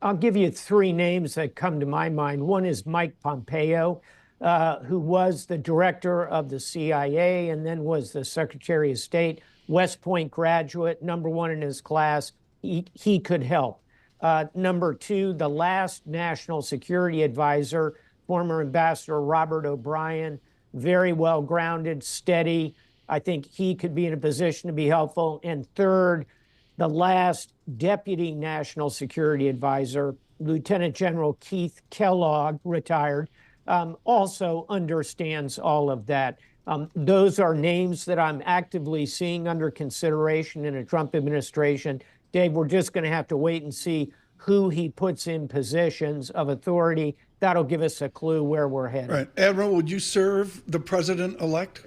I'll give you three names that come to my mind. One is Mike Pompeo, who was the director of the CIA and then was the Secretary of State, West Point graduate, #1 in his class. He could help. Number two, the last national security advisor, former Ambassador Robert O'Brien, very well grounded, steady. I think he could be in a position to be helpful. And third, the last deputy national security advisor, Lieutenant General Keith Kellogg, retired, also understands all of that. Those are names that I'm actively seeing under consideration in a Trump administration. Dave, we're just going to have to wait and see who he puts in positions of authority. That'll give us a clue where we're headed. Right. Admiral, would you serve the president-elect?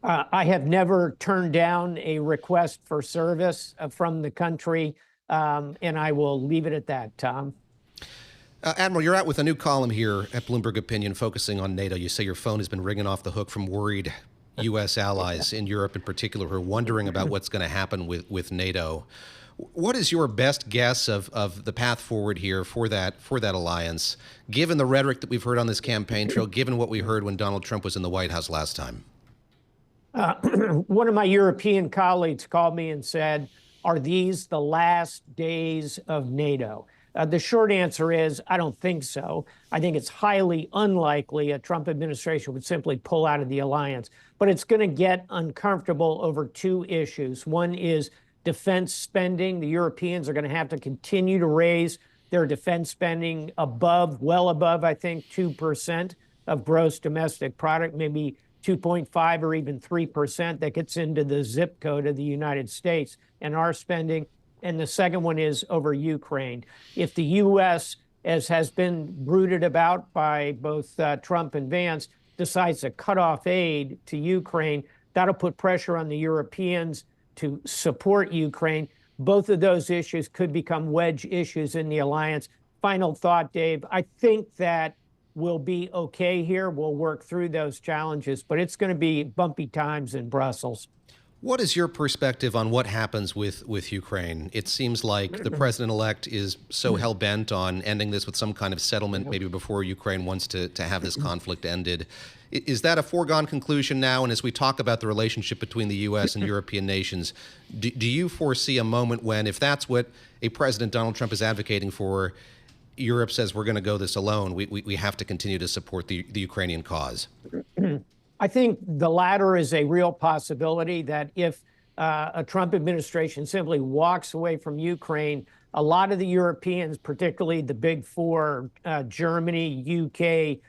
I have never turned down a request for service from the country, and I will leave it at that, Tom. Admiral, you're out with a new column here at Bloomberg Opinion focusing on NATO. You say your phone has been ringing off the hook from worried U.S. allies in Europe in particular who are wondering about what's going to happen with NATO. What is your best guess of the path forward here for that alliance, given the rhetoric that we've heard on this campaign trail, given what we heard when Donald Trump was in the White House last time? One of my European colleagues called me and said, are these the last days of NATO? The short answer is, I don't think so. I think it's highly unlikely a Trump administration would simply pull out of the alliance. But it's going to get uncomfortable over two issues. One is defense spending. The Europeans are going to have to continue to raise their defense spending well above, I think, 2% of gross domestic product, maybe 2.5 or even 3%. That gets into the zip code of the United States and our spending. And the second one is over Ukraine. If the U.S., as has been brooded about by both Trump and Vance, decides to cut off aid to Ukraine, that'll put pressure on the Europeans to support Ukraine. Both of those issues could become wedge issues in the alliance. Final thought, Dave, I think that we'll be okay here. We'll work through those challenges, but it's going to be bumpy times in Brussels. What is your perspective on what happens with Ukraine? It seems like the president-elect is so hell-bent on ending this with some kind of settlement, maybe before Ukraine wants to have this conflict ended. Is that a foregone conclusion now? And as we talk about the relationship between the U.S. and European nations, do you foresee a moment when, if that's what a President Donald Trump is advocating for, Europe says we're going to go this alone, we have to continue to support the Ukrainian cause? I think the latter is a real possibility, that if a Trump administration simply walks away from Ukraine, a lot of the Europeans, particularly the big four, Germany, UK,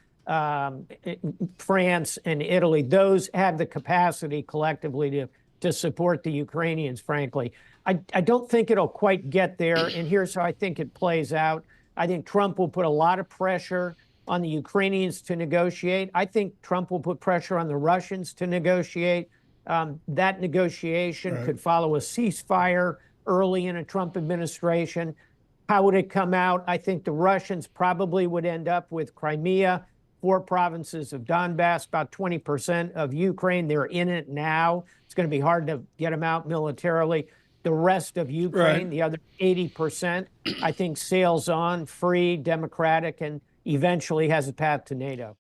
France, and Italy, those have the capacity collectively to support the Ukrainians, frankly. I don't think it'll quite get there, and here's how I think it plays out. I think Trump will put a lot of pressure on the Ukrainians to negotiate. I think Trump will put pressure on the Russians to negotiate. That negotiation could follow a ceasefire early in a Trump administration. How would it come out? I think the Russians probably would end up with Crimea, 4 provinces of Donbass, about 20% of Ukraine. They're in it now. It's going to be hard to get them out militarily. The rest of Ukraine, the other 80%, I think sails on free, democratic, and eventually has a path to NATO.